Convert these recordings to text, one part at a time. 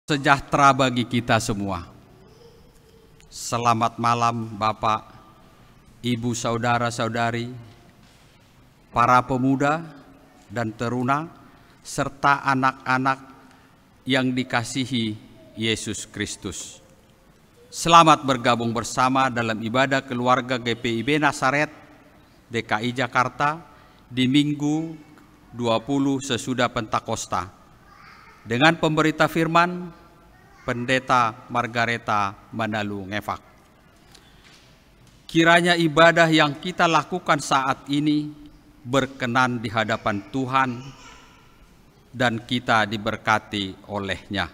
Sejahtera bagi kita semua. Selamat malam Bapak, Ibu, saudara-saudari, para pemuda dan teruna, serta anak-anak yang dikasihi Yesus Kristus. Selamat bergabung bersama dalam ibadah keluarga GPIB Nazaret DKI Jakarta di Minggu 20 sesudah Pentakosta. Dengan pemberita firman, Pendeta Margareta Manalu Ngefak. Kiranya ibadah yang kita lakukan saat ini berkenan di hadapan Tuhan dan kita diberkati oleh-Nya.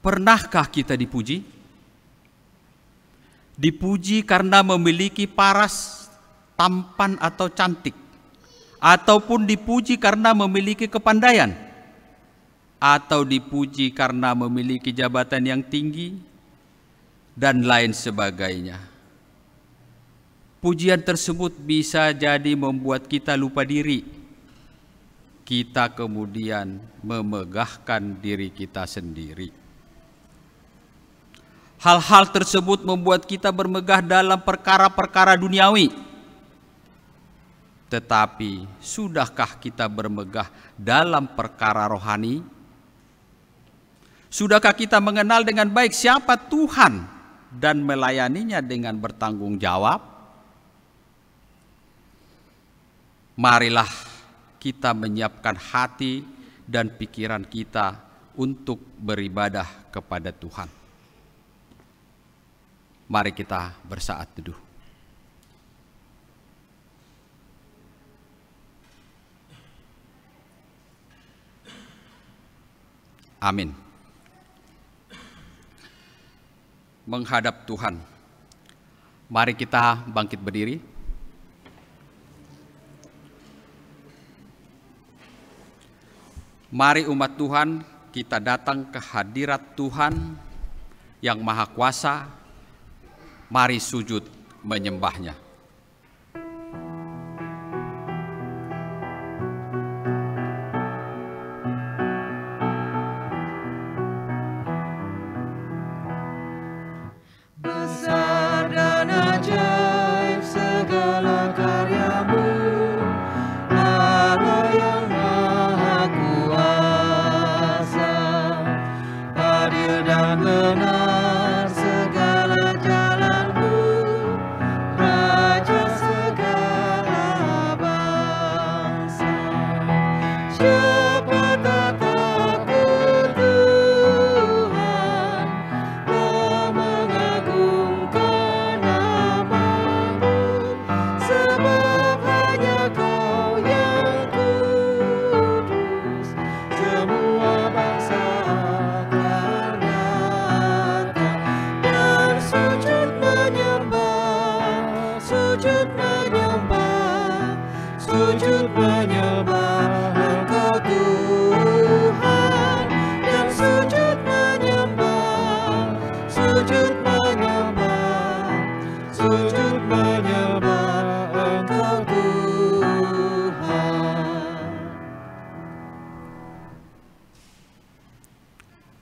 Pernahkah kita dipuji? Dipuji karena memiliki paras, tampan atau cantik, ataupun dipuji karena memiliki kepandaian, atau dipuji karena memiliki jabatan yang tinggi, dan lain sebagainya. Pujian tersebut bisa jadi membuat kita lupa diri. Kita kemudian memegahkan diri kita sendiri. Hal-hal tersebut membuat kita bermegah dalam perkara-perkara duniawi. Tetapi sudahkah kita bermegah dalam perkara rohani? Sudahkah kita mengenal dengan baik siapa Tuhan dan melayaninya dengan bertanggung jawab? Marilah kita menyiapkan hati dan pikiran kita untuk beribadah kepada Tuhan. Mari kita bersaat teduh. Amin. Menghadap Tuhan. Mari kita bangkit berdiri. Mari umat Tuhan, kita datang ke hadirat Tuhan yang Maha Kuasa. Mari sujud menyembah-Nya.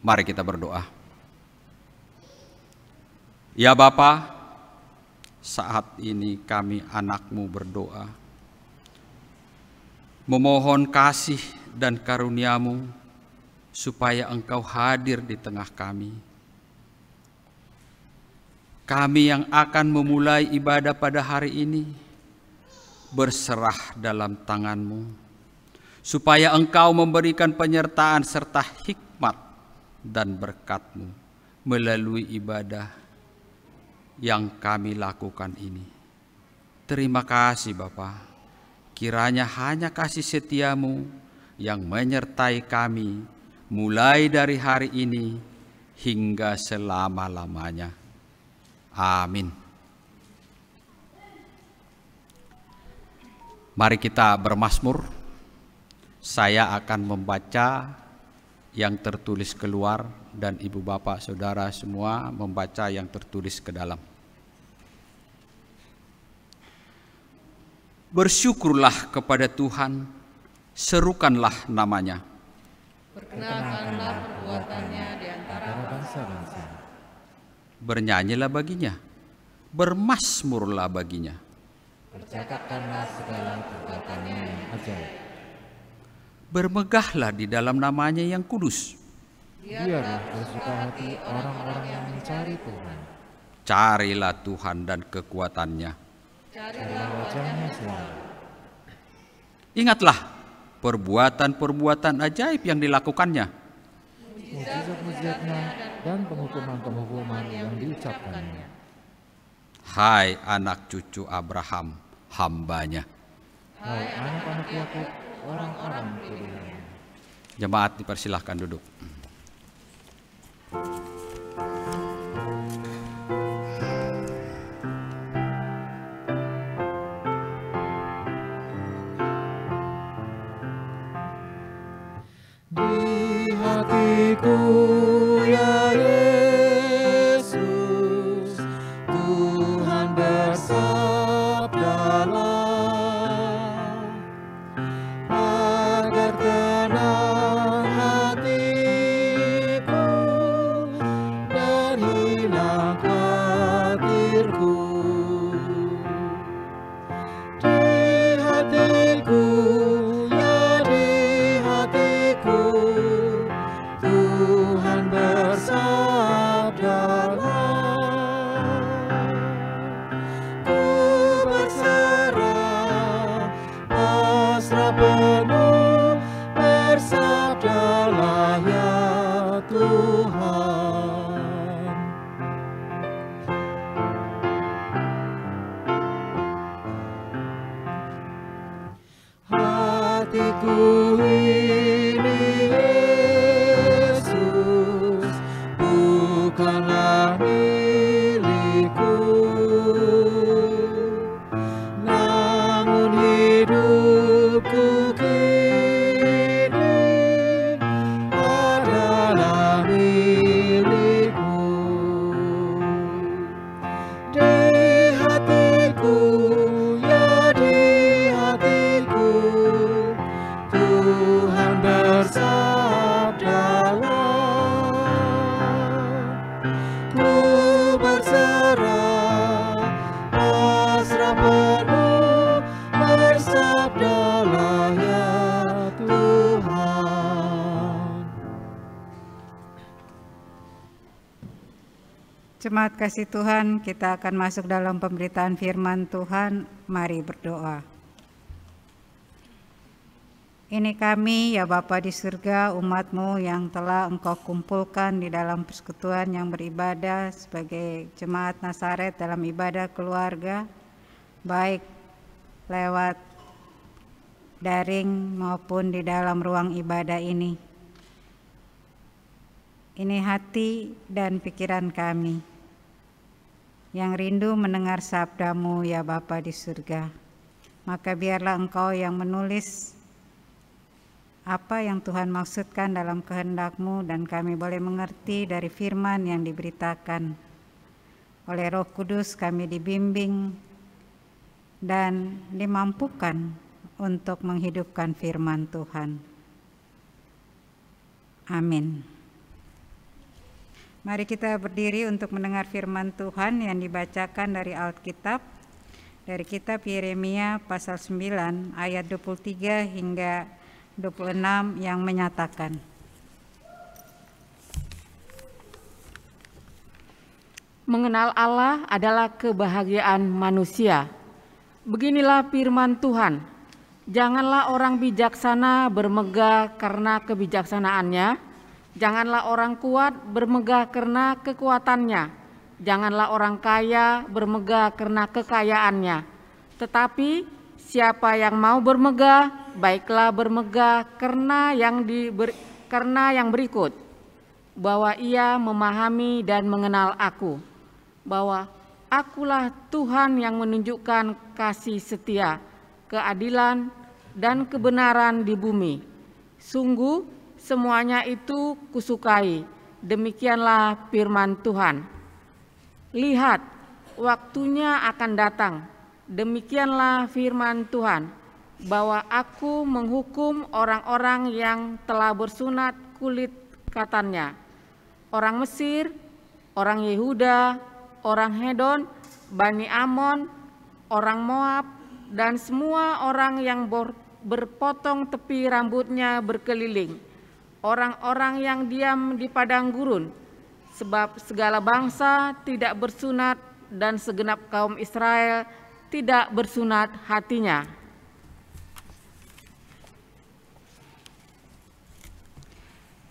Mari kita berdoa. Ya Bapa, saat ini kami anak-Mu berdoa, memohon kasih dan karunia-Mu supaya Engkau hadir di tengah kami. Kami yang akan memulai ibadah pada hari ini berserah dalam tangan-Mu, supaya Engkau memberikan penyertaan serta hikmat dan berkat-Mu melalui ibadah yang kami lakukan ini. Terima kasih Bapa. Kiranya hanya kasih setia-Mu yang menyertai kami mulai dari hari ini hingga selama-lamanya. Amin. Mari kita bermazmur. Saya akan membaca yang tertulis keluar dan ibu bapak saudara semua membaca yang tertulis ke dalam. Bersyukurlah kepada Tuhan Serukanlah namanya. Perkenalkanlah perbuatannya di antara bangsa-bangsa. Bernyanyilah baginya, bermasmurlah baginya. Percakapkanlah segala perbuatannya yang ajaib. Bermegahlah di dalam namanya yang kudus. Biarlah bersuka hati orang-orang yang mencari Tuhan. Carilah Tuhan dan kekuatannya. Carilah wajahnya selalu. Ingatlah perbuatan-perbuatan ajaib yang dilakukannya. Mujizat-mujizatnya dan penghukuman-penghukuman yang diucapkannya. Hai anak cucu Abraham, hambanya. Hai anak-anak Yakub, orang-orang pilihannya. Jemaat dipersilahkan duduk. Di hatiku ya Yesus, Tuhan bersabdalah, agar tenang hatiku dan hilang khawatirku. Di hatiku ya di hatiku, Tuhan bersabdalah, ku berserah, pasrah penuh, bersabdalah ya Tuhan. Hatiku ini Yesus, bukanlah milikku, namun hidupku kini adalah milikmu. Di hatiku ya di hatiku, Tuhan bersabdalah, ku berserah, pasrah penuh, bersabdalah ya Tuhan. Jemaat kasih Tuhan, kita akan masuk dalam pemberitaan firman Tuhan. Mari berdoa. Ini kami ya Bapa di surga, umat-Mu yang telah Engkau kumpulkan di dalam persekutuan yang beribadah sebagai jemaat Nazaret dalam ibadah keluarga, baik lewat daring maupun di dalam ruang ibadah ini. Ini hati dan pikiran kami yang rindu mendengar sabda-Mu ya Bapa di surga. Maka biarlah Engkau yang menulis apa yang Tuhan maksudkan dalam kehendak-Mu, dan kami boleh mengerti dari firman yang diberitakan. Oleh Roh Kudus kami dibimbing dan dimampukan untuk menghidupkan firman Tuhan. Amin. Mari kita berdiri untuk mendengar firman Tuhan yang dibacakan dari Alkitab, dari kitab Yeremia pasal 9 ayat 23 hingga 26 yang menyatakan, mengenal Allah adalah kebahagiaan manusia. Beginilah firman Tuhan, janganlah orang bijaksana bermegah karena kebijaksanaannya, janganlah orang kuat bermegah karena kekuatannya, janganlah orang kaya bermegah karena kekayaannya. Tetapi siapa yang mau bermegah, baiklah bermegah karena yang berikut, bahwa ia memahami dan mengenal Aku, bahwa Akulah Tuhan yang menunjukkan kasih setia, keadilan, dan kebenaran di bumi. Sungguh semuanya itu kusukai. Demikianlah firman Tuhan. Lihat, waktunya akan datang. Demikianlah firman Tuhan, bahwa aku menghukum orang-orang yang telah bersunat kulit katanya, orang Mesir, orang Yehuda, orang Hedon, Bani Amon, orang Moab, dan semua orang yang berpotong tepi rambutnya berkeliling, orang-orang yang diam di padang gurun, sebab segala bangsa tidak bersunat dan segenap kaum Israel tidak bersunat hatinya.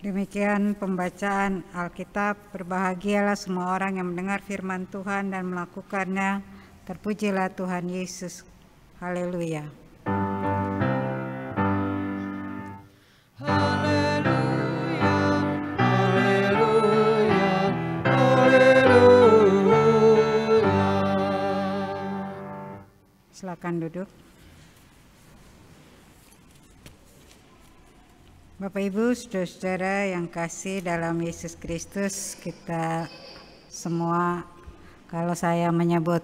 Demikian pembacaan Alkitab. Berbahagialah semua orang yang mendengar firman Tuhan dan melakukannya. Terpujilah Tuhan Yesus. Haleluya. Haleluya, haleluya, haleluya. Silakan duduk. Bapak Ibu, saudara-saudara yang kasih dalam Yesus Kristus, kita semua, kalau saya menyebut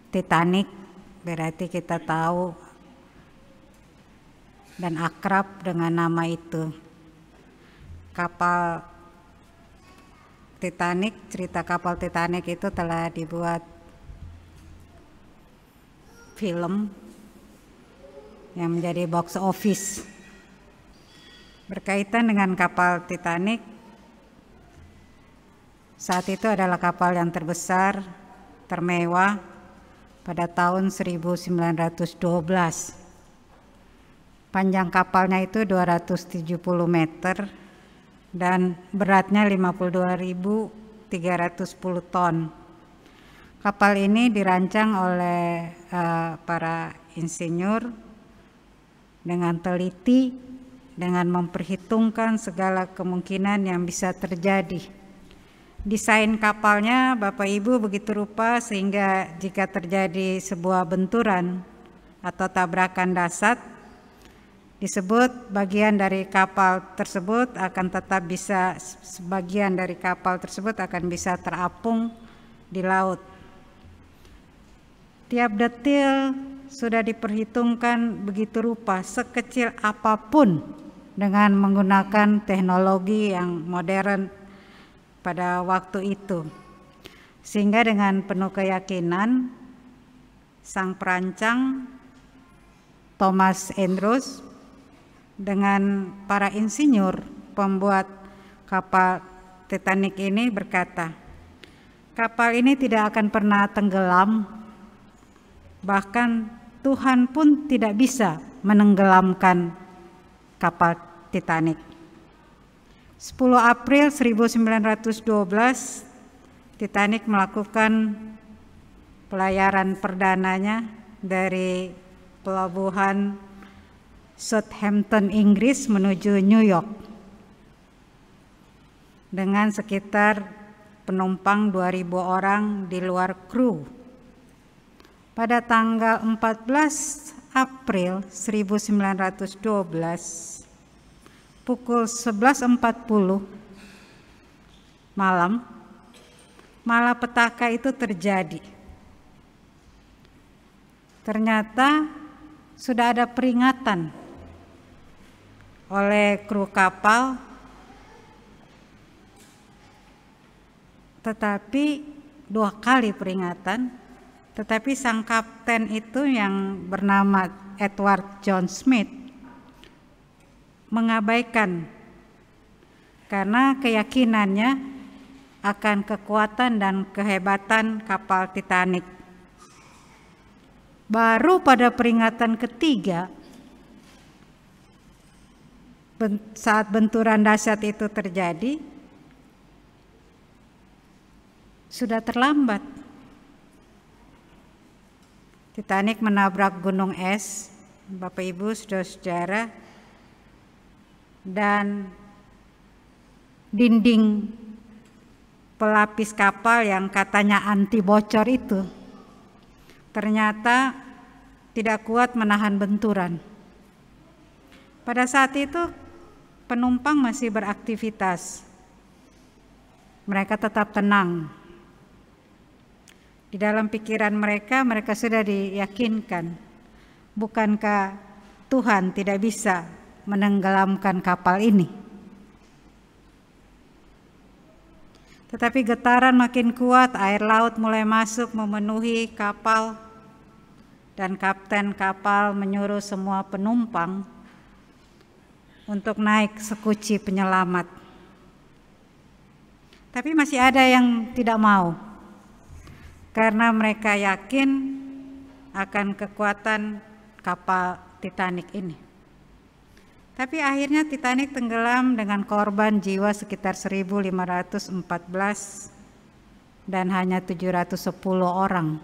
Titanic, berarti kita tahu dan akrab dengan nama itu. Kapal Titanic, cerita kapal Titanic itu telah dibuat film yang menjadi box office. Berkaitan dengan kapal Titanic, saat itu adalah kapal yang terbesar, termewah pada tahun 1912. Panjang kapalnya itu 270 meter dan beratnya 52.310 ton. Kapal ini dirancang oleh para insinyur dengan teliti, dengan memperhitungkan segala kemungkinan yang bisa terjadi. Desain kapalnya Bapak Ibu begitu rupa sehingga jika terjadi sebuah benturan atau tabrakan dahsyat, disebut bagian dari kapal tersebut akan tetap bisa, sebagian dari kapal tersebut akan bisa terapung di laut. Tiap detil sudah diperhitungkan begitu rupa, sekecil apapun, dengan menggunakan teknologi yang modern pada waktu itu. Sehingga dengan penuh keyakinan, sang perancang Thomas Andrews dengan para insinyur pembuat kapal Titanic ini berkata, kapal ini tidak akan pernah tenggelam, bahkan Tuhan pun tidak bisa menenggelamkan kapal Titanic. 10 April 1912, Titanic melakukan pelayaran perdananya dari pelabuhan Southampton, Inggris menuju New York dengan sekitar penumpang 2.000 orang di luar kru. Pada tanggal 14 April 1912 pukul 11.40 malam, malapetaka itu terjadi. Ternyata sudah ada peringatan oleh kru kapal, tetapi 2 kali peringatan. Tetapi sang kapten itu yang bernama Edward John Smith mengabaikan karena keyakinannya akan kekuatan dan kehebatan kapal Titanic. Baru pada peringatan ketiga, saat benturan dahsyat itu terjadi, sudah terlambat. Titanic menabrak gunung es, Bapak Ibu, saudara-saudara, dan dinding pelapis kapal yang katanya anti bocor itu ternyata tidak kuat menahan benturan. Pada saat itu penumpang masih beraktivitas. Mereka tetap tenang. Di dalam pikiran mereka sudah diyakinkan Bukankah Tuhan tidak bisa menenggelamkan kapal ini? Tetapi getaran makin kuat, air laut mulai masuk memenuhi kapal, dan kapten kapal menyuruh semua penumpang untuk naik sekuci penyelamat. Tapi masih ada yang tidak mau, karena mereka yakin akan kekuatan kapal Titanic ini. Tapi akhirnya Titanic tenggelam dengan korban jiwa sekitar 1.514 dan hanya 710 orang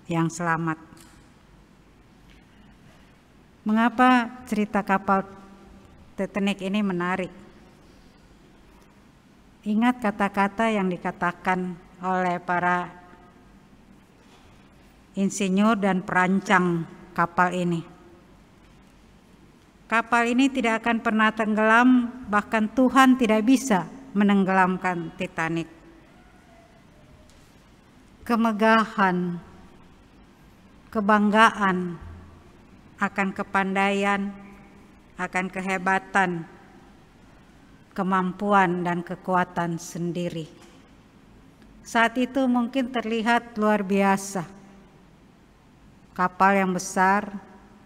yang selamat. Mengapa cerita kapal Titanic ini menarik? Ingat kata-kata yang dikatakan oleh para insinyur dan perancang kapal ini. Kapal ini tidak akan pernah tenggelam, bahkan Tuhan tidak bisa menenggelamkan Titanic. Kemegahan, kebanggaan akan kepandaian, akan kehebatan, kemampuan dan kekuatan sendiri. Saat itu mungkin terlihat luar biasa. Kapal yang besar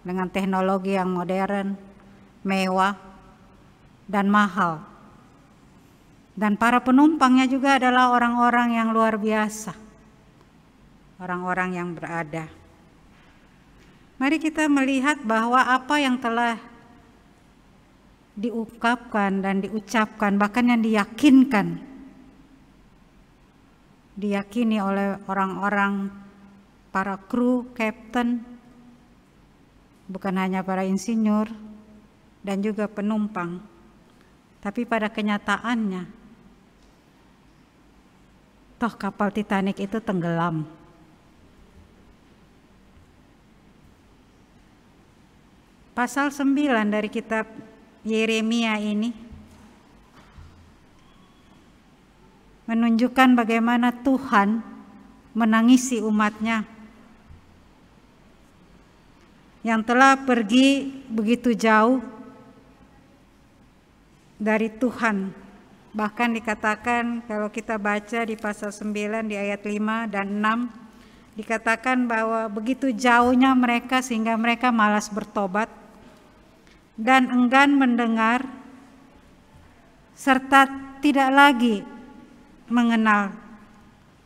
dengan teknologi yang modern, mewah, dan mahal. Dan para penumpangnya juga adalah orang-orang yang luar biasa. Orang-orang yang berada. Mari kita melihat bahwa apa yang telah diungkapkan dan diucapkan, bahkan yang diyakini oleh orang-orang, para kru, kapten, bukan hanya para insinyur dan juga penumpang, tapi pada kenyataannya toh kapal Titanic itu tenggelam. Pasal 9 dari kitab Yeremia ini menunjukkan bagaimana Tuhan menangisi umatnya yang telah pergi begitu jauh dari Tuhan. Bahkan dikatakan kalau kita baca di pasal 9 di ayat 5 dan 6, dikatakan bahwa begitu jauhnya mereka sehingga mereka malas bertobat dan enggan mendengar, serta tidak lagi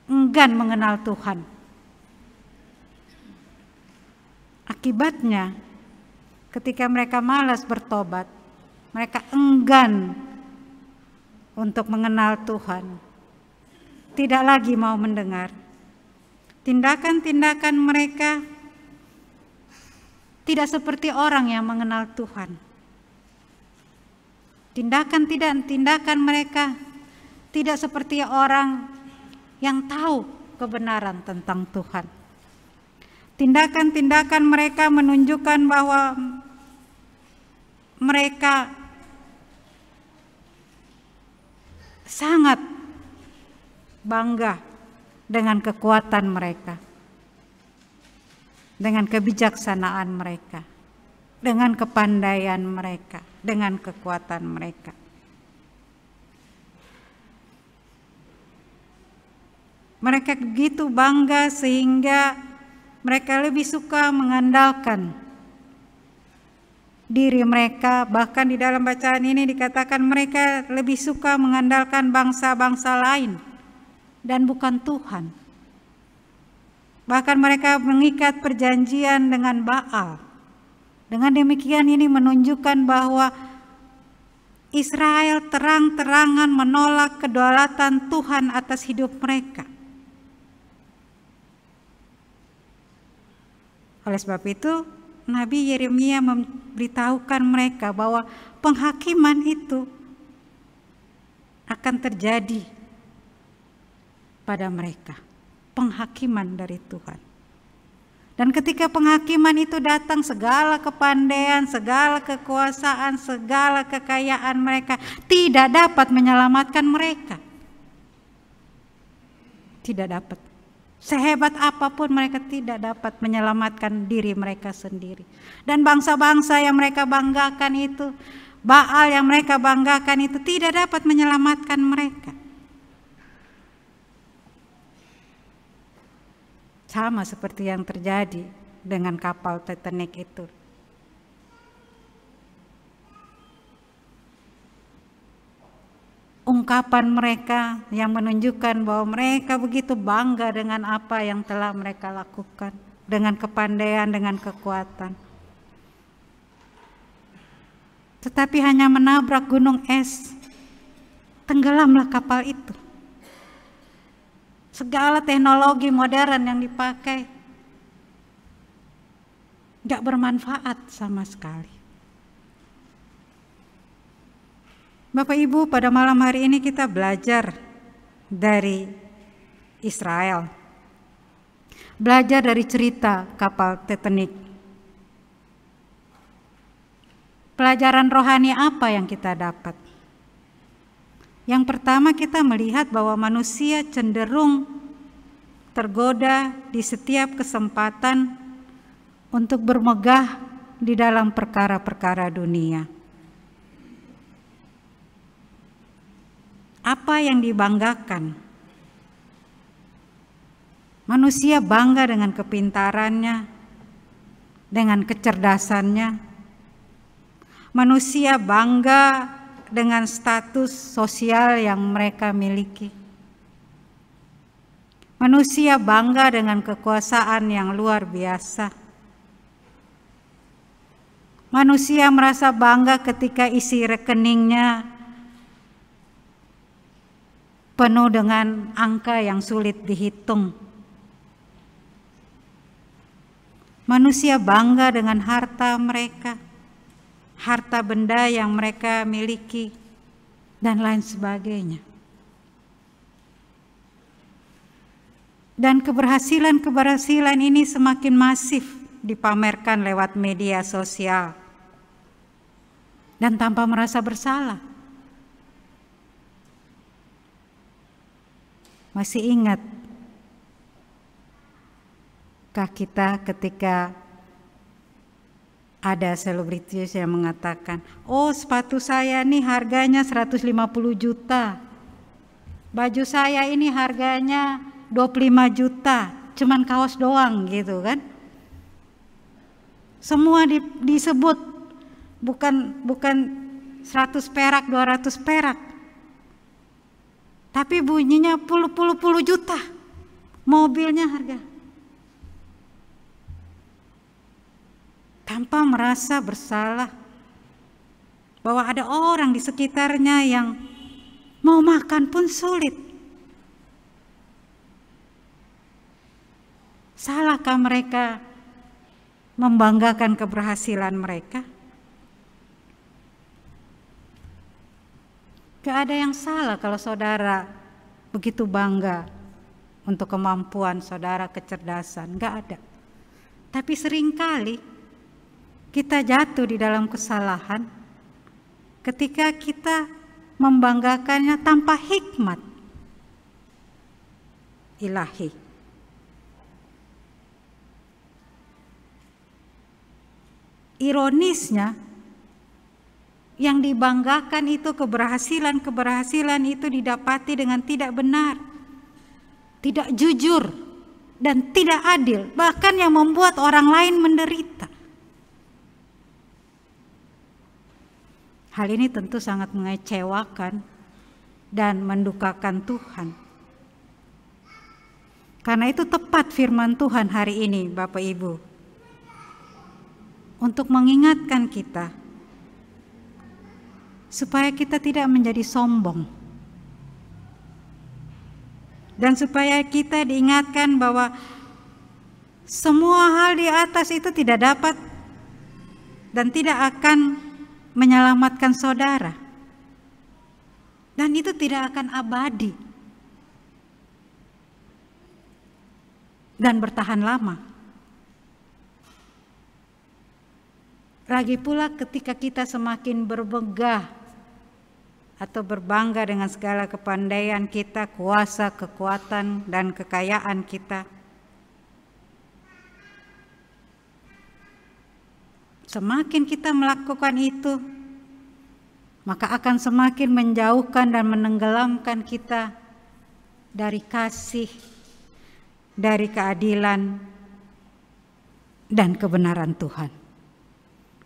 enggan mengenal Tuhan. Akibatnya, ketika mereka malas bertobat, mereka enggan untuk mengenal Tuhan, tidak lagi mau mendengar. Tindakan-tindakan mereka tidak seperti orang yang mengenal Tuhan. Tindakan mereka tidak seperti orang yang tahu kebenaran tentang Tuhan. Tindakan-tindakan mereka menunjukkan bahwa mereka sangat bangga dengan kekuatan mereka, dengan kebijaksanaan mereka, dengan kepandaian mereka, dengan kekuatan mereka. Mereka begitu bangga sehingga mereka lebih suka mengandalkan diri mereka. Bahkan di dalam bacaan ini dikatakan mereka lebih suka mengandalkan bangsa-bangsa lain dan bukan Tuhan. Bahkan mereka mengikat perjanjian dengan Baal. Dengan demikian ini menunjukkan bahwa Israel terang-terangan menolak kedaulatan Tuhan atas hidup mereka. Oleh sebab itu, Nabi Yeremia memberitahukan mereka bahwa penghakiman itu akan terjadi pada mereka. Penghakiman dari Tuhan. Dan ketika penghakiman itu datang, segala kepandaian, segala kekuasaan, segala kekayaan mereka tidak dapat menyelamatkan mereka. Tidak dapat. Sehebat apapun mereka tidak dapat menyelamatkan diri mereka sendiri. Dan bangsa-bangsa yang mereka banggakan itu, Baal yang mereka banggakan itu tidak dapat menyelamatkan mereka. Sama seperti yang terjadi dengan kapal Titanic itu. Ungkapan mereka yang menunjukkan bahwa mereka begitu bangga dengan apa yang telah mereka lakukan, dengan kepandaian, dengan kekuatan. Tetapi hanya menabrak gunung es, tenggelamlah kapal itu. Segala teknologi modern yang dipakai gak bermanfaat sama sekali. Bapak Ibu, pada malam hari ini kita belajar dari Israel. Belajar dari cerita kapal Titanic. Pelajaran rohani apa yang kita dapat? Yang pertama, kita melihat bahwa manusia cenderung tergoda di setiap kesempatan untuk bermegah di dalam perkara-perkara dunia. Apa yang dibanggakan? Manusia bangga dengan kepintarannya, dengan kecerdasannya. Manusia bangga dengan status sosial yang mereka miliki. Manusia bangga dengan kekuasaan yang luar biasa. Manusia merasa bangga ketika isi rekeningnya penuh dengan angka yang sulit dihitung. Manusia bangga dengan harta mereka, harta benda yang mereka miliki, dan lain sebagainya. Dan keberhasilan ini semakin masif dipamerkan lewat media sosial dan tanpa merasa bersalah. Masih ingatkah kita ketika ada selebritis yang mengatakan, oh sepatu saya nih harganya 150 juta, baju saya ini harganya 25 juta, cuman kaos doang gitu kan. Semua disebut bukan 100 perak, 200 perak. Tapi bunyinya puluh juta, mobilnya harga. Tanpa merasa bersalah bahwa ada orang di sekitarnya yang mau makan pun sulit. Salahkah mereka membanggakan keberhasilan mereka? Gak ada yang salah kalau saudara begitu bangga untuk kemampuan saudara, kecerdasan, gak ada. Tapi seringkali kita jatuh di dalam kesalahan ketika kita membanggakannya tanpa hikmat ilahi. Ironisnya, yang dibanggakan itu keberhasilan itu didapati dengan tidak benar, tidak jujur, dan tidak adil, bahkan yang membuat orang lain menderita. Hal ini tentu sangat mengecewakan dan mendukakan Tuhan. Karena itu tepat firman Tuhan hari ini, Bapak Ibu, untuk mengingatkan kita supaya kita tidak menjadi sombong, dan supaya kita diingatkan bahwa semua hal di atas itu tidak dapat dan tidak akan menyelamatkan saudara, dan itu tidak akan abadi dan bertahan lama. Lagi pula ketika kita semakin bermegah atau berbangga dengan segala kepandaian kita, kuasa, kekuatan, dan kekayaan kita, Semakin kita melakukan itu, maka akan semakin menjauhkan dan menenggelamkan kita dari kasih, dari keadilan, dan kebenaran Tuhan.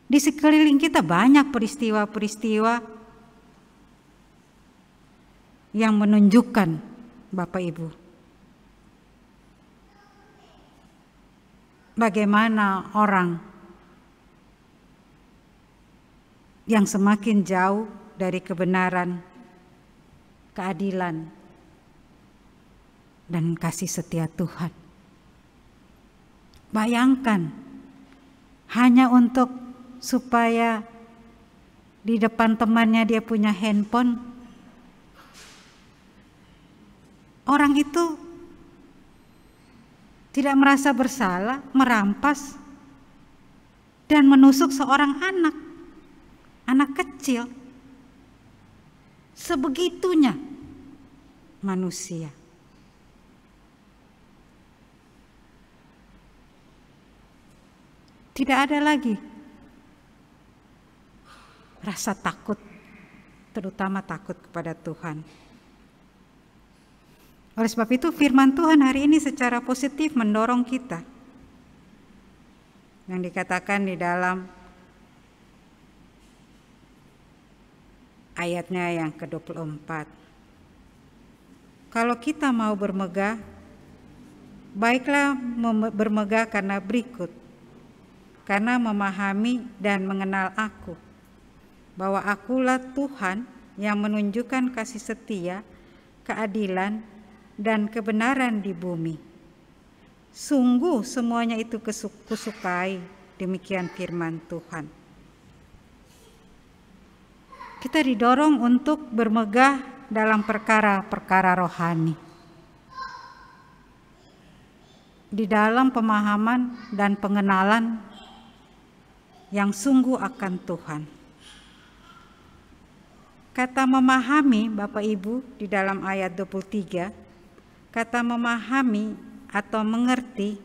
Di sekeliling kita banyak peristiwa-peristiwa yang menunjukkan, Bapak Ibu, bagaimana orang yang semakin jauh dari kebenaran, keadilan, dan kasih setia Tuhan. Bayangkan, hanya untuk supaya di depan temannya dia punya handphone, orang itu tidak merasa bersalah, merampas dan menusuk seorang anak kecil. Sebegitunya manusia. Tidak ada lagi rasa takut, terutama takut kepada Tuhan. Oleh sebab itu firman Tuhan hari ini secara positif mendorong kita. Yang dikatakan di dalam ayatnya yang ke-24. Kalau kita mau bermegah, baiklah bermegah karena berikut. Karena memahami dan mengenal aku, bahwa akulah Tuhan yang menunjukkan kasih setia, keadilan, dan kebenaran di bumi. Sungguh semuanya itu kusukai, demikian firman Tuhan. Kita didorong untuk bermegah dalam perkara-perkara rohani. Di dalam pemahaman dan pengenalan yang sungguh akan Tuhan. Kata memahami, Bapak Ibu, di dalam ayat 23, kata memahami atau mengerti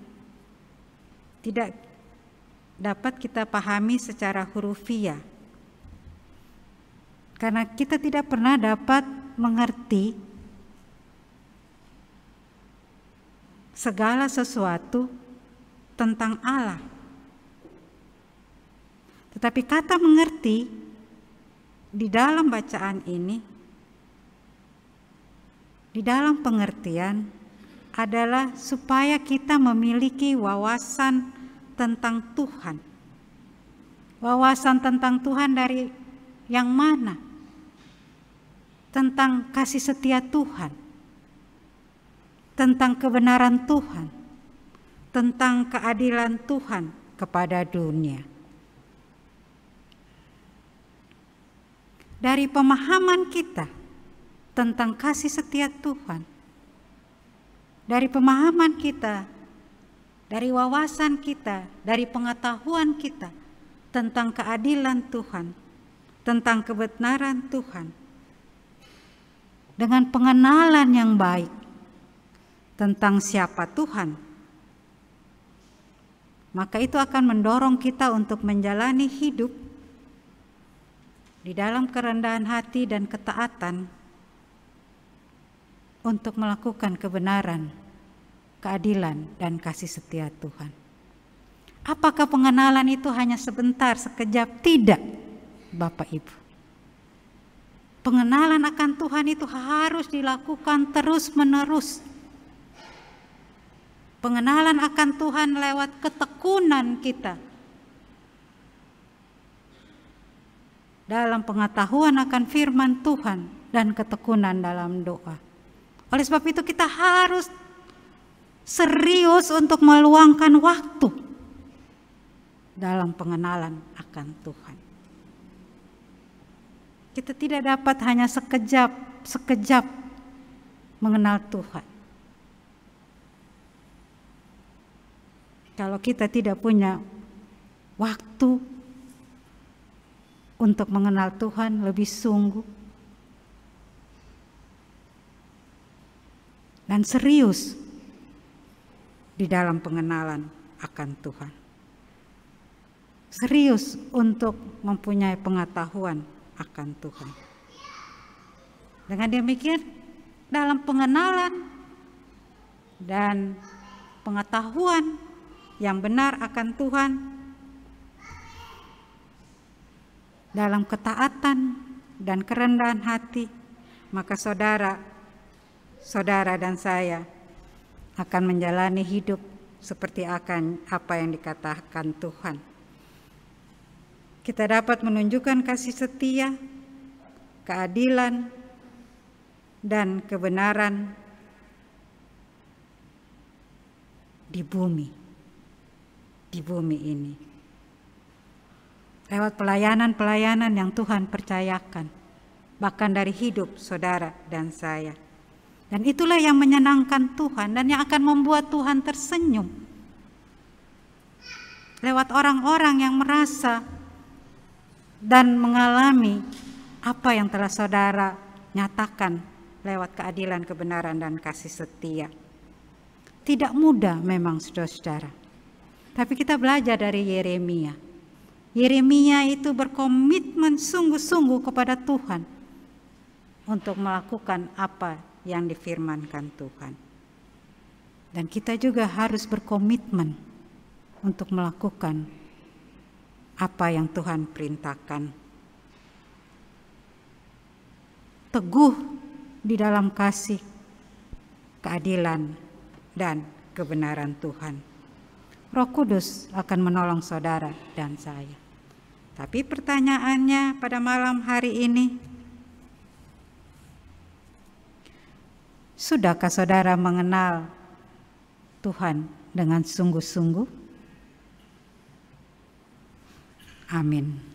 tidak dapat kita pahami secara hurufiah. Karena kita tidak pernah dapat mengerti segala sesuatu tentang Allah. Tetapi kata mengerti di dalam bacaan ini, di dalam pengertian adalah supaya kita memiliki wawasan tentang Tuhan. Wawasan tentang Tuhan dari yang mana? Tentang kasih setia Tuhan, tentang kebenaran Tuhan, tentang keadilan Tuhan kepada dunia. Dari pemahaman kita tentang kasih setia Tuhan, dari pemahaman kita, dari wawasan kita, dari pengetahuan kita tentang keadilan Tuhan, tentang kebenaran Tuhan, dengan pengenalan yang baik tentang siapa Tuhan, maka itu akan mendorong kita untuk menjalani hidup di dalam kerendahan hati dan ketaatan untuk melakukan kebenaran, keadilan, dan kasih setia Tuhan. Apakah pengenalan itu hanya sebentar, sekejap? Tidak, Bapak Ibu. Pengenalan akan Tuhan itu harus dilakukan terus-menerus. Pengenalan akan Tuhan lewat ketekunan kita dalam pengetahuan akan firman Tuhan dan ketekunan dalam doa. Oleh sebab itu kita harus serius untuk meluangkan waktu dalam pengenalan akan Tuhan. Kita tidak dapat hanya sekejap mengenal Tuhan. Kalau kita tidak punya waktu untuk mengenal Tuhan lebih sungguh dan serius di dalam pengenalan akan Tuhan. serius untuk mempunyai pengetahuan akan Tuhan. Dengan demikian, dalam pengenalan dan pengetahuan yang benar akan Tuhan, dalam ketaatan dan kerendahan hati, maka saudara dan saya akan menjalani hidup seperti apa yang dikatakan Tuhan. Kita dapat menunjukkan kasih setia, keadilan, dan kebenaran di bumi ini. Lewat pelayanan-pelayanan yang Tuhan percayakan, bahkan dari hidup saudara dan saya. Dan itulah yang menyenangkan Tuhan dan yang akan membuat Tuhan tersenyum. Lewat orang-orang yang merasa dan mengalami apa yang telah saudara nyatakan lewat keadilan, kebenaran, dan kasih setia. Tidak mudah memang saudara-saudara. Tapi kita belajar dari Yeremia. Yeremia itu berkomitmen sungguh-sungguh kepada Tuhan untuk melakukan apa yang difirmankan Tuhan. Dan kita juga harus berkomitmen untuk melakukan apa yang Tuhan perintahkan. Teguh di dalam kasih, keadilan, dan kebenaran Tuhan. Roh Kudus akan menolong saudara dan saya. Tapi pertanyaannya pada malam hari ini, sudahkah saudara mengenal Tuhan dengan sungguh-sungguh? Amin.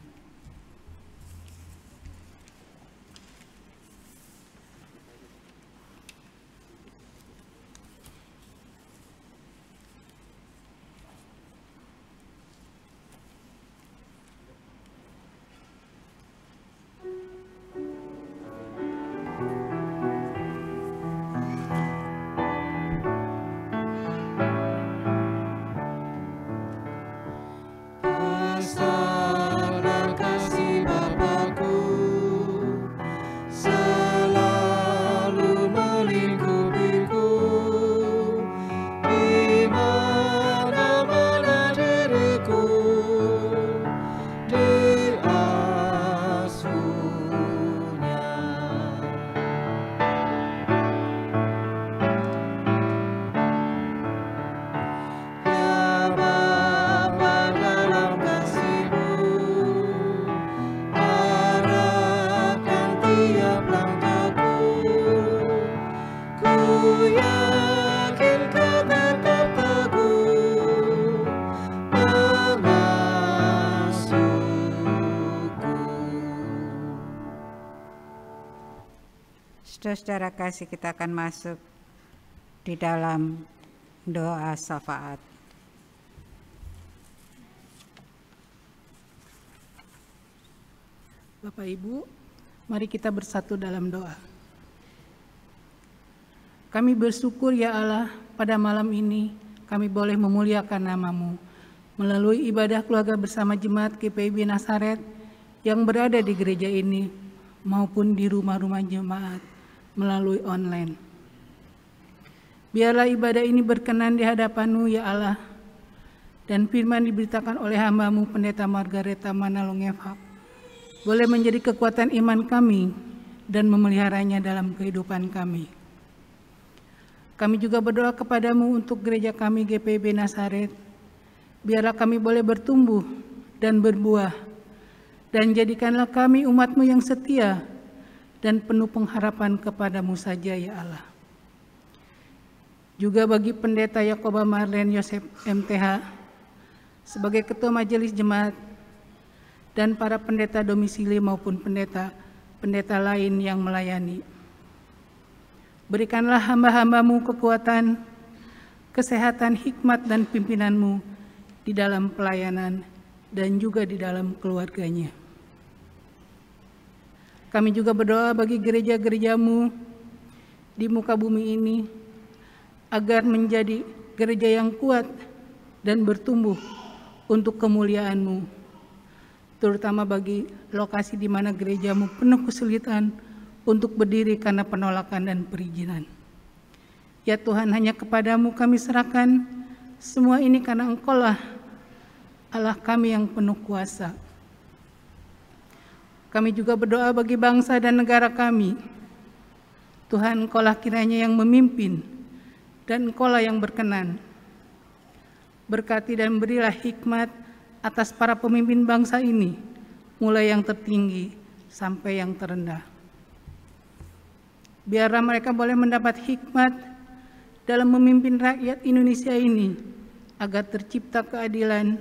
Saudara kasih, kita akan masuk di dalam doa syafaat. Bapak Ibu, mari kita bersatu dalam doa. Kami bersyukur ya Allah, pada malam ini kami boleh memuliakan nama-Mu melalui ibadah keluarga bersama jemaat GPIB Nazaret yang berada di gereja ini maupun di rumah-rumah jemaat melalui online. Biarlah ibadah ini berkenan di hadapan-Mu ya Allah, dan firman diberitakan oleh hamba-Mu Pendeta Margareta Manalongeva boleh menjadi kekuatan iman kami dan memeliharanya dalam kehidupan kami. Kami juga berdoa kepada-Mu untuk gereja kami GPIB Nazaret, biarlah kami boleh bertumbuh dan berbuah, dan jadikanlah kami umat-Mu yang setia dan penuh pengharapan kepada-Mu saja ya Allah. Juga bagi Pendeta Yakoba Marlen Yosef MTH sebagai Ketua Majelis Jemaat dan para pendeta domisili maupun pendeta lain yang melayani. Berikanlah hamba-hamba-Mu kekuatan, kesehatan, hikmat, dan pimpinan-Mu di dalam pelayanan dan juga di dalam keluarganya. Kami juga berdoa bagi gereja-gereja-Mu di muka bumi ini, agar menjadi gereja yang kuat dan bertumbuh untuk kemuliaan-Mu terutama bagi lokasi di mana gerejamu penuh kesulitan untuk berdiri karena penolakan dan perizinan. Ya Tuhan, hanya kepadamu kami serahkan semua ini karena Engkaulah Allah kami yang penuh kuasa. Kami juga berdoa bagi bangsa dan negara kami. Tuhan, Engkaulah kiranya yang memimpin dan Engkaulah yang berkenan. Berkati dan berilah hikmat atas para pemimpin bangsa ini, mulai yang tertinggi sampai yang terendah. Biarlah mereka boleh mendapat hikmat dalam memimpin rakyat Indonesia ini, agar tercipta keadilan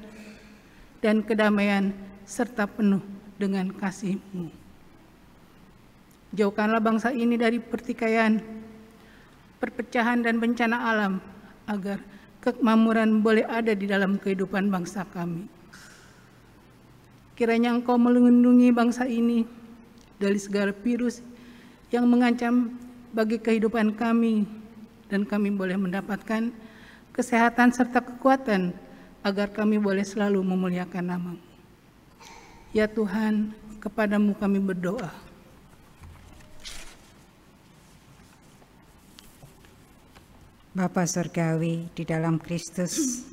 dan kedamaian serta penuh dengan kasih-Mu. Jauhkanlah bangsa ini dari pertikaian, perpecahan dan bencana alam, agar kemakmuran boleh ada di dalam kehidupan bangsa kami. Kiranya Engkau melindungi bangsa ini dari segala virus yang mengancam bagi kehidupan kami, dan kami boleh mendapatkan kesehatan serta kekuatan agar kami boleh selalu memuliakan nama-Mu. Ya Tuhan, kepadamu kami berdoa. Bapa Surgawi, di dalam Kristus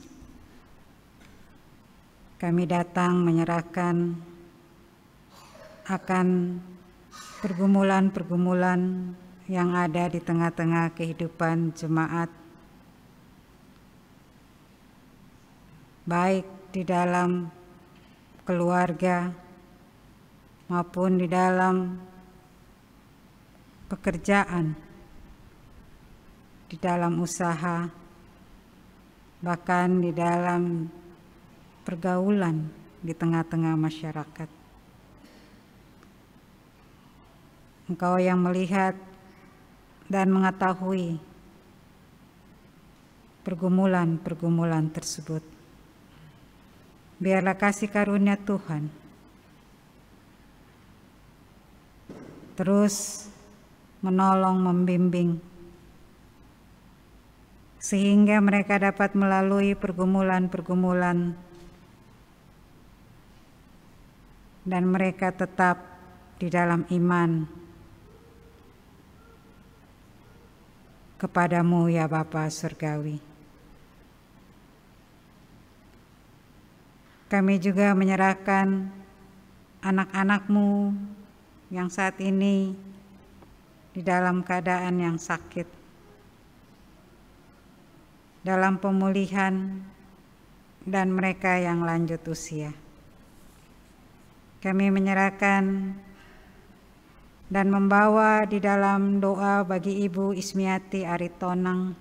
kami datang menyerahkan akan pergumulan-pergumulan yang ada di tengah-tengah kehidupan jemaat, baik di dalam keluarga maupun di dalam pekerjaan, di dalam usaha, bahkan di dalam pergaulan di tengah-tengah masyarakat. Engkau yang melihat dan mengetahui pergumulan-pergumulan tersebut. Biarlah kasih karunia Tuhan terus menolong, membimbing, sehingga mereka dapat melalui pergumulan-pergumulan dan mereka tetap di dalam iman kepadamu ya Bapa Surgawi. Kami juga menyerahkan anak-anak-Mu yang saat ini di dalam keadaan yang sakit, dalam pemulihan, dan mereka yang lanjut usia. Kami menyerahkan dan membawa di dalam doa bagi Ibu Ismiati Aritonang,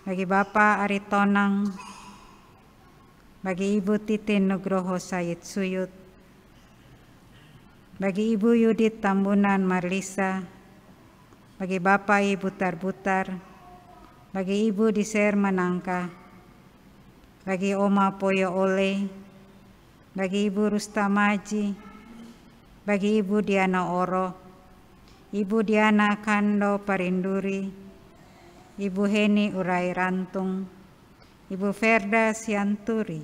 bagi Bapak Aritonang, bagi Ibu Titin Nugroho Said Suyut, bagi Ibu Yudit Tambunan Marlisa, bagi Bapak Ibu Tarbutar, bagi Ibu Diser Manangka, bagi Oma Poyo Ole, bagi Ibu Rustamaji, bagi Ibu Diana Oro, Ibu Diana Kando Parinduri, Ibu Heni Urai Rantung, Ibu Verda Sianturi,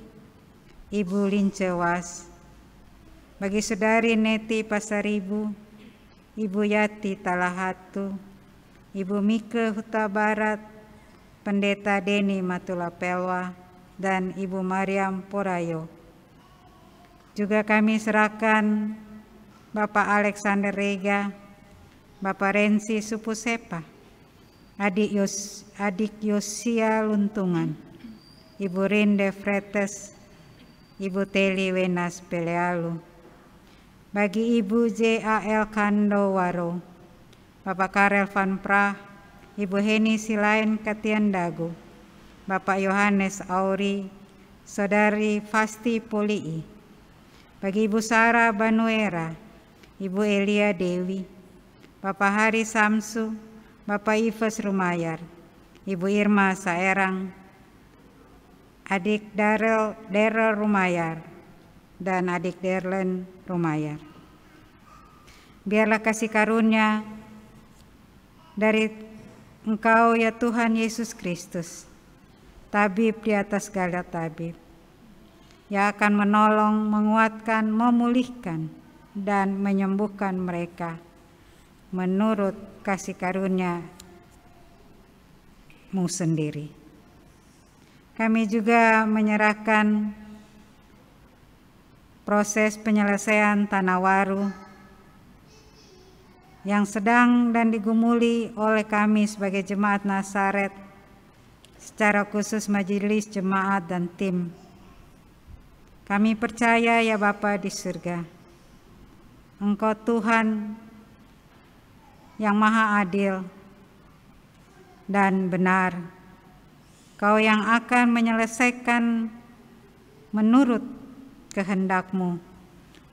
Ibu Lincewas, bagi Saudari Neti Pasaribu, Ibu Yati Talahatu, Ibu Mike Huta Barat, Pendeta Deni Matulapelwa, dan Ibu Mariam Porayo. Juga kami serahkan Bapak Alexander Rega, Bapak Rensi Supusepa, Adik Yosia Luntungan, Ibu Rinde Fretes, Ibu Teli Wenas Pelealu, bagi Ibu J.A.L. Kando Waro, Bapak Karel Van Prah, Ibu Heni Silain Katiandagu, Bapak Yohanes Auri, Saudari Fasti Polii, bagi Ibu Sarah Banuera, Ibu Elia Dewi, Bapak Hari Samsu, Bapak Ives Rumayar, Ibu Irma Saerang, Adik Darel Rumayar, dan Adik Derlen Rumayar. Biarlah kasih karunia dari Engkau ya Tuhan Yesus Kristus, tabib di atas segala tabib, yang akan menolong, menguatkan, memulihkan, dan menyembuhkan mereka menurut kasih karunia-Mu sendiri. Kami juga menyerahkan proses penyelesaian Tanah Waru yang sedang dan digumuli oleh kami sebagai Jemaat Nazaret, secara khusus majelis jemaat dan tim. Kami percaya ya Bapa di surga, Engkau Tuhan yang maha adil dan benar. Kau yang akan menyelesaikan menurut kehendak-Mu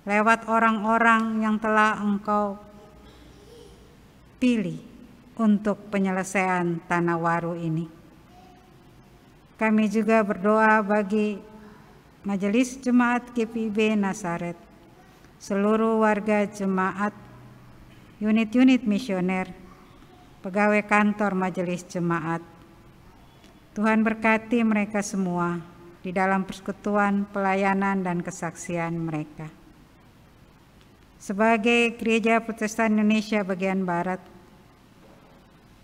lewat orang-orang yang telah Engkau pilih untuk penyelesaian Tanah Waru ini. Kami juga berdoa bagi Majelis Jemaat GPIB Nazaret, seluruh warga jemaat, unit-unit misioner, pegawai kantor majelis jemaat. Tuhan berkati mereka semua di dalam persekutuan, pelayanan, dan kesaksian mereka. Sebagai Gereja Protestan Indonesia bagian Barat,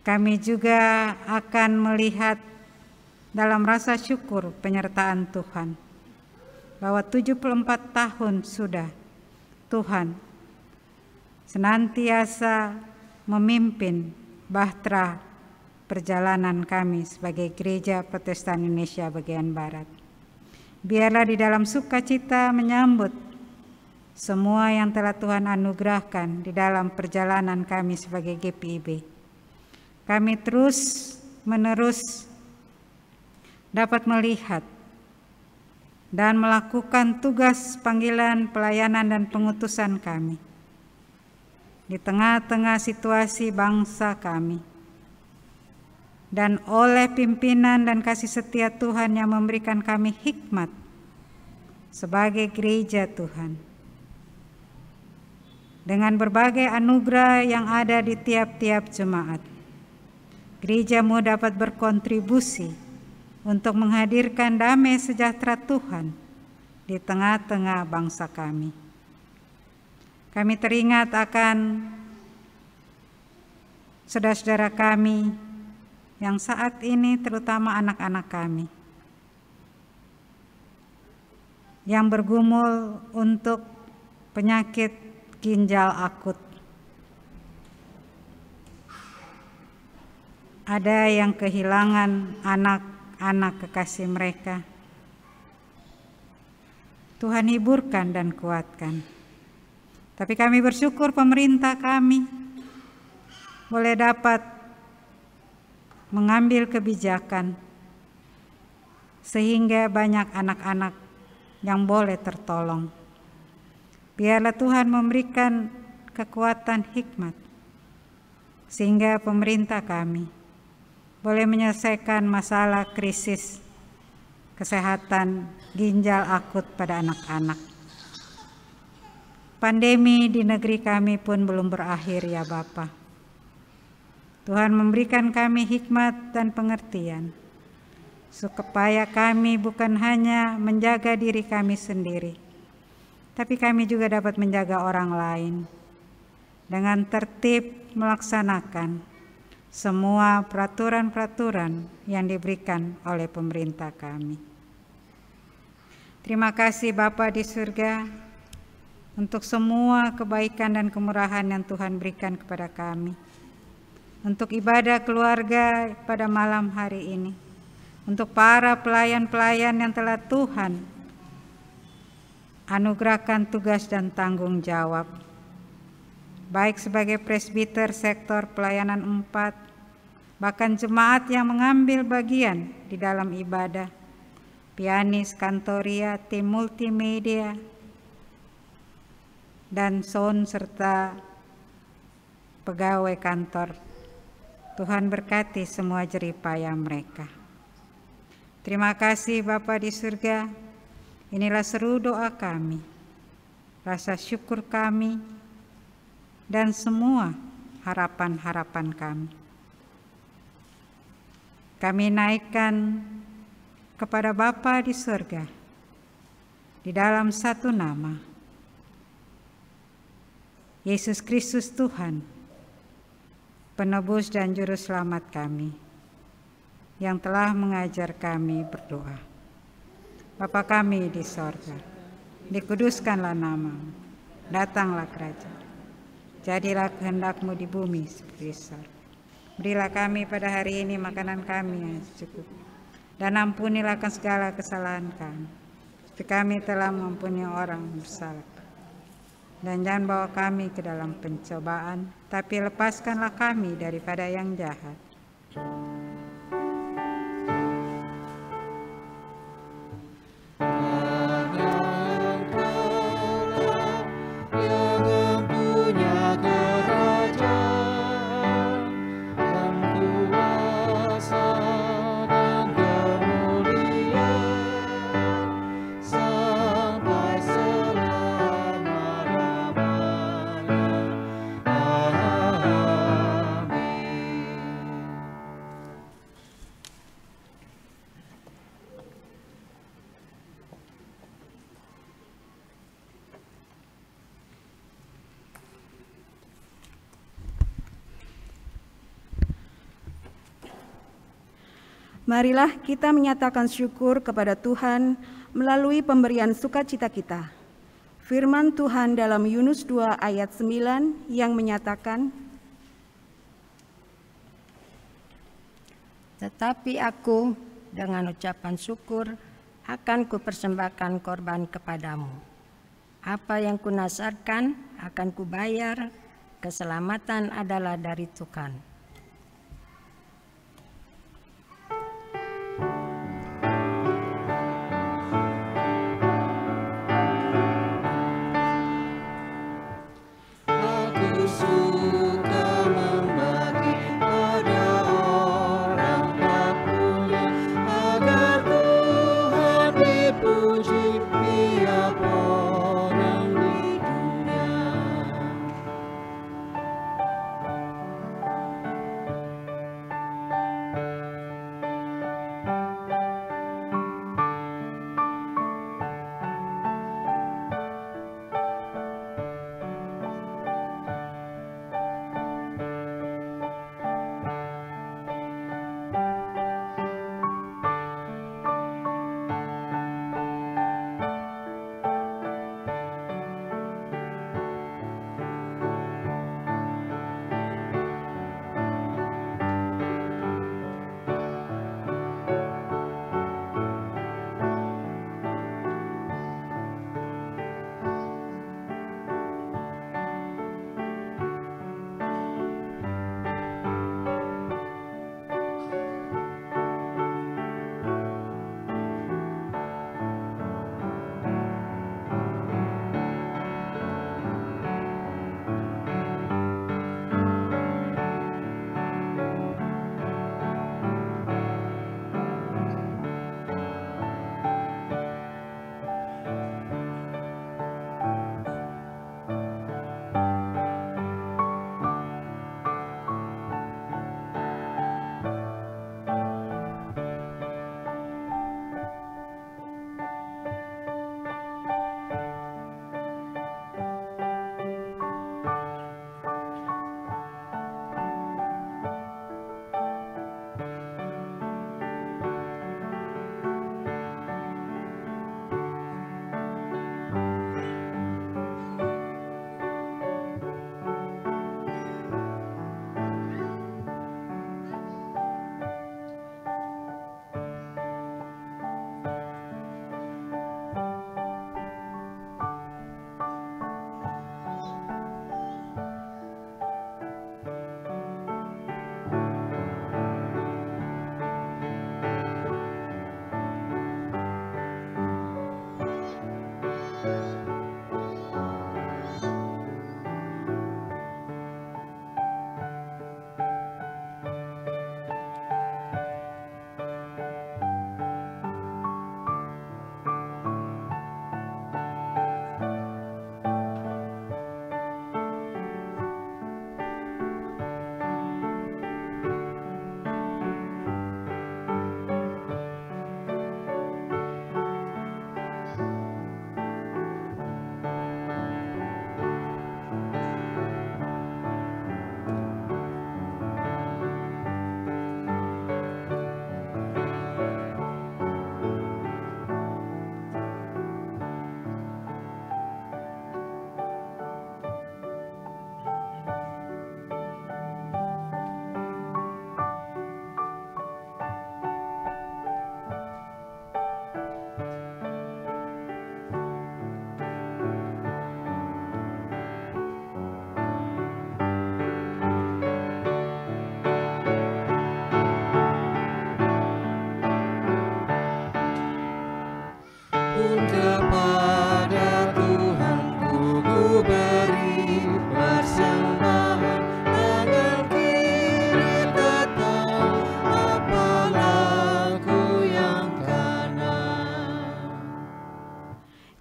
kami juga akan melihat dalam rasa syukur penyertaan Tuhan, bahwa 74 tahun sudah Tuhan senantiasa memimpin bahtera perjalanan kami sebagai Gereja Protestan Indonesia bagian Barat. Biarlah di dalam sukacita menyambut semua yang telah Tuhan anugerahkan di dalam perjalanan kami sebagai GPIB. Kami terus menerus dapat melihat dan melakukan tugas panggilan, pelayanan, dan pengutusan kami di tengah-tengah situasi bangsa kami, dan oleh pimpinan dan kasih setia Tuhan yang memberikan kami hikmat sebagai gereja Tuhan. Dengan berbagai anugerah yang ada di tiap-tiap jemaat, gereja-Mu dapat berkontribusi untuk menghadirkan damai sejahtera Tuhan di tengah-tengah bangsa kami. Kami teringat akan saudara-saudara kami yang saat ini, terutama anak-anak kami, yang bergumul untuk penyakit ginjal akut. Ada yang kehilangan anak-anak kekasih mereka. Tuhan hiburkan dan kuatkan. Tapi kami bersyukur pemerintah kami boleh dapat mengambil kebijakan sehingga banyak anak-anak yang boleh tertolong. Biarlah Tuhan memberikan kekuatan hikmat sehingga pemerintah kami boleh menyelesaikan masalah krisis kesehatan ginjal akut pada anak-anak. Pandemi di negeri kami pun belum berakhir ya Bapa. Tuhan memberikan kami hikmat dan pengertian, supaya kami bukan hanya menjaga diri kami sendiri, tapi kami juga dapat menjaga orang lain dengan tertib melaksanakan semua peraturan-peraturan yang diberikan oleh pemerintah kami. Terima kasih Bapa di surga untuk semua kebaikan dan kemurahan yang Tuhan berikan kepada kami, untuk ibadah keluarga pada malam hari ini, untuk para pelayan-pelayan yang telah Tuhan anugerahkan tugas dan tanggung jawab, baik sebagai presbiter sektor pelayanan 4, bahkan jemaat yang mengambil bagian di dalam ibadah, pianis, kantoria, tim multimedia, dan sound serta pegawai kantor. Tuhan berkati semua jeripaya mereka. Terima kasih Bapa di surga. Inilah seru doa kami, rasa syukur kami, dan semua harapan-harapan kami. Kami naikkan kepada Bapa di surga di dalam satu nama, Yesus Kristus Tuhan, penebus dan juru selamat kami, yang telah mengajar kami berdoa. Bapa kami di sorga, dikuduskanlah namamu, datanglah kerajaan, jadilah kehendak-Mu di bumi seperti di sorga. Berilah kami pada hari ini makanan kami yang cukup, dan ampunilah segala kesalahan kami, seperti kami telah mengampuni orang bersalah. Dan jangan bawa kami ke dalam pencobaan, tapi lepaskanlah kami daripada yang jahat. Marilah kita menyatakan syukur kepada Tuhan melalui pemberian sukacita kita. Firman Tuhan dalam Yunus 2 ayat 9 yang menyatakan, "Tetapi aku dengan ucapan syukur akan kupersembahkan korban kepadamu. Apa yang kunasarkan akan kubayar, keselamatan adalah dari Tuhan."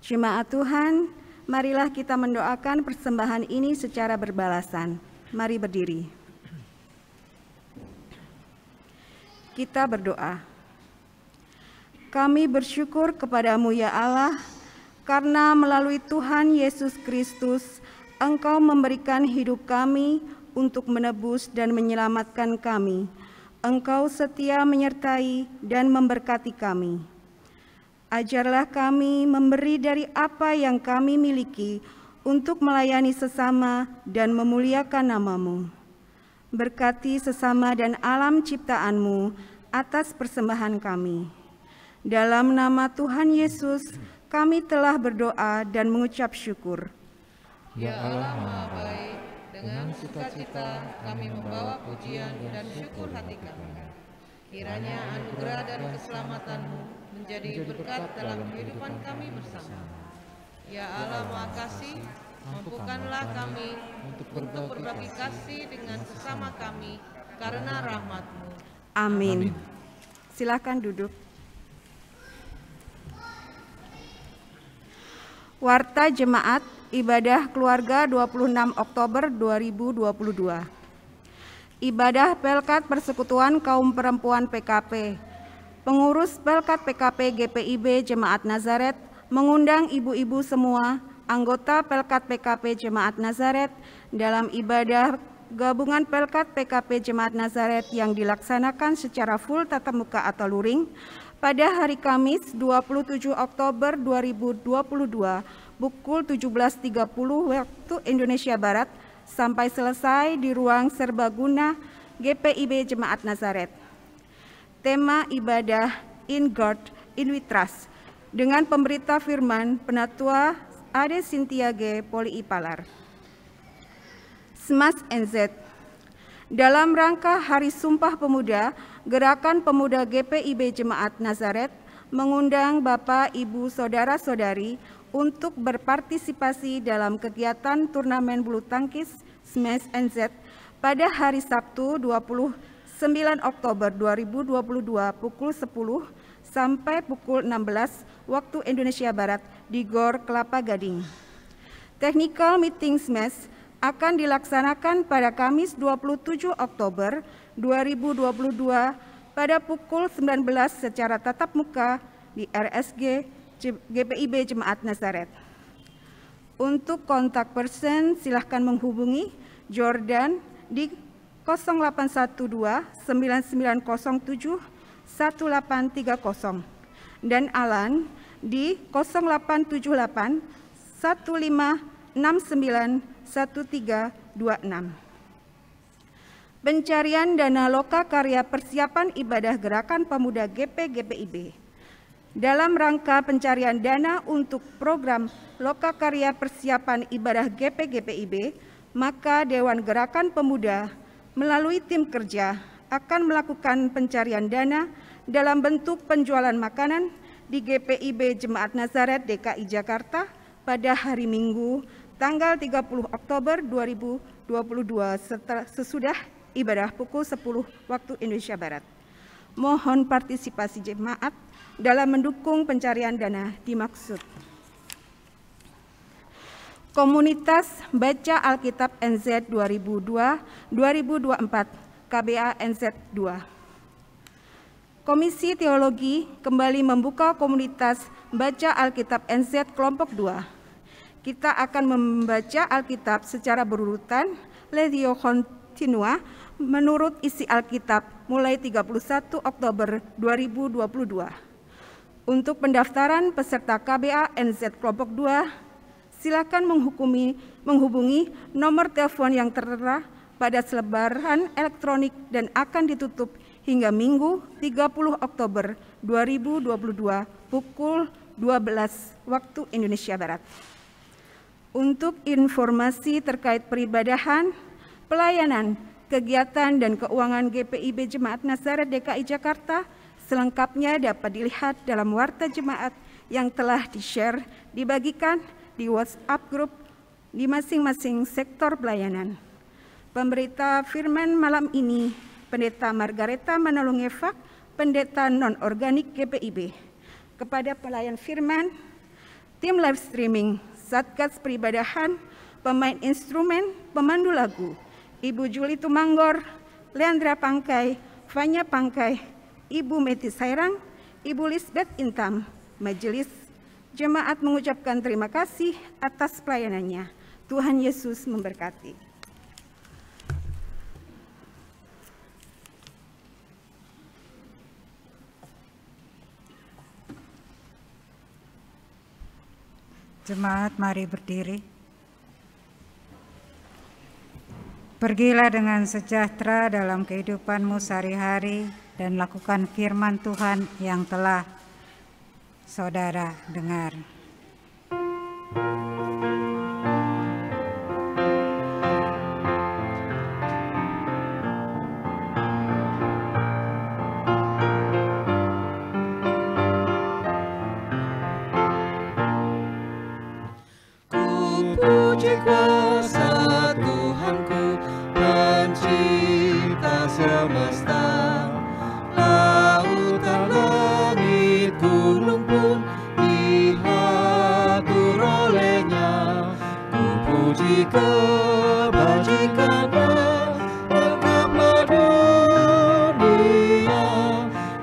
Jemaat Tuhan, marilah kita mendoakan persembahan ini secara berbalasan. Mari berdiri. Kita berdoa. Kami bersyukur kepadamu ya Allah, karena melalui Tuhan Yesus Kristus, Engkau memberikan hidup kami untuk menebus dan menyelamatkan kami. Engkau setia menyertai dan memberkati kami. Ajarlah kami memberi dari apa yang kami miliki untuk melayani sesama dan memuliakan nama-Mu. Berkati sesama dan alam ciptaan-Mu atas persembahan kami. Dalam nama Tuhan Yesus, kami telah berdoa dan mengucap syukur. Ya Allah Maha Baik, dengan sukacita kami membawa pujian dan syukur hati kami. Kiranya anugerah dan keselamatan-Mu menjadi berkat dalam kehidupan kami bersama. Ya Allah Maha Kasih, mampukanlah kami untuk berbagi kasih dengan sesama kami karena rahmat-Mu. Amin. Silakan duduk. Warta Jemaat Ibadah Keluarga 26 Oktober 2022. Ibadah Pelkat Persekutuan Kaum Perempuan PKP. Pengurus Pelkat PKP GPIB Jemaat Nazaret mengundang ibu-ibu semua anggota Pelkat PKP Jemaat Nazaret dalam ibadah gabungan Pelkat PKP Jemaat Nazaret yang dilaksanakan secara full tatap muka atau luring pada hari Kamis 27 Oktober 2022 pukul 17.30 waktu Indonesia Barat sampai selesai di ruang serbaguna GPIB Jemaat Nazaret. Tema ibadah In God, In We Trust dengan pemberita firman Penatua Ade Cynthia G. Poli Ipalar. Smas NZ. Dalam rangka Hari Sumpah Pemuda, Gerakan Pemuda GPIB Jemaat Nazaret mengundang Bapak, Ibu, Saudara-saudari untuk berpartisipasi dalam kegiatan turnamen bulu tangkis Smas NZ pada hari Sabtu 29 Oktober 2022 pukul 10 sampai pukul 16 waktu Indonesia Barat di GOR Kelapa Gading. Technical Meeting Smash akan dilaksanakan pada Kamis 27 Oktober 2022 pada pukul 19 secara tatap muka di RSG GPIB Jemaat Nazaret. Untuk kontak person silahkan menghubungi Jordan di 0812 9907 1830 dan Alan di 0878 1569 1326. Pencarian dana loka karya persiapan ibadah Gerakan Pemuda GPIB. Dalam rangka pencarian dana untuk program loka karya persiapan ibadah GPIB, maka Dewan Gerakan Pemuda melalui tim kerja akan melakukan pencarian dana dalam bentuk penjualan makanan di GPIB Jemaat Nazaret DKI Jakarta pada hari Minggu tanggal 30 Oktober 2022 sesudah ibadah pukul 10 waktu Indonesia Barat. Mohon partisipasi jemaat dalam mendukung pencarian dana dimaksud. Komunitas Baca Alkitab NZ 2002-2024 KBA NZ 2. Komisi Teologi kembali membuka komunitas Baca Alkitab NZ kelompok 2. Kita akan membaca Alkitab secara berurutan, Lectio Continua, menurut isi Alkitab mulai 31 Oktober 2022. Untuk pendaftaran peserta KBA NZ kelompok 2, silakan menghubungi nomor telepon yang tertera pada selebaran elektronik dan akan ditutup hingga Minggu 30 Oktober 2022 pukul 12 waktu Indonesia Barat. Untuk informasi terkait peribadahan, pelayanan, kegiatan dan keuangan GPIB Jemaat Nazaret DKI Jakarta selengkapnya dapat dilihat dalam warta jemaat yang telah di-share, dibagikan di WhatsApp Group di masing-masing sektor pelayanan. Pemberita firman malam ini, Pendeta Margareta Manalungefak, Pendeta non-organik GPIB. Kepada pelayan firman, tim live streaming, Satgas Peribadahan, pemain instrumen, pemandu lagu, Ibu Juli Tumanggor, Leandra Pangkai, Fanya Pangkai, Ibu Meti Sairang, Ibu Lisbeth Intam. Majelis jemaat mengucapkan terima kasih atas pelayanannya. Tuhan Yesus memberkati. Jemaat, mari berdiri. Pergilah dengan sejahtera dalam kehidupanmu sehari-hari dan lakukan firman Tuhan yang telah saudara dengar. Puji kuasa Tuhanku, pencipta semesta, lautan langit gunung pun diatur olehnya. Ku puji kebajikannya, lengkaplah dunia,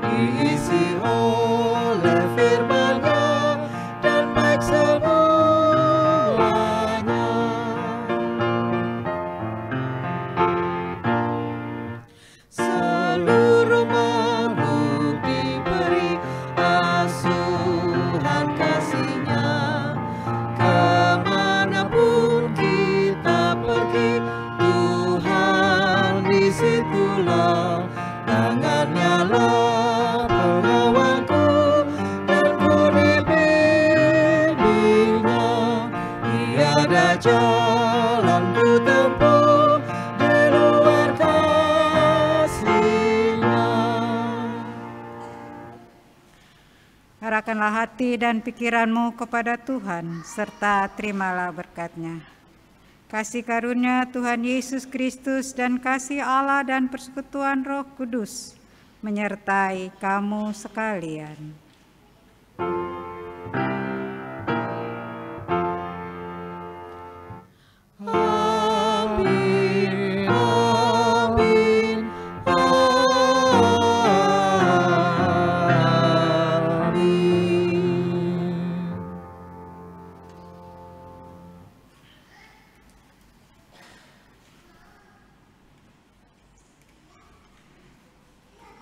diisi oleh firman-Nya dan baik semua. Jalan ku tempuh di luar kasih-Nya. Arahkanlah hati dan pikiranmu kepada Tuhan, serta terimalah berkat-Nya. Kasih karunia Tuhan Yesus Kristus dan kasih Allah dan persekutuan Roh Kudus menyertai kamu sekalian.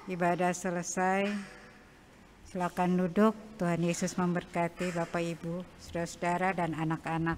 Ibadah selesai. Silakan duduk. Tuhan Yesus memberkati Bapak, Ibu, saudara-saudara, dan anak-anak.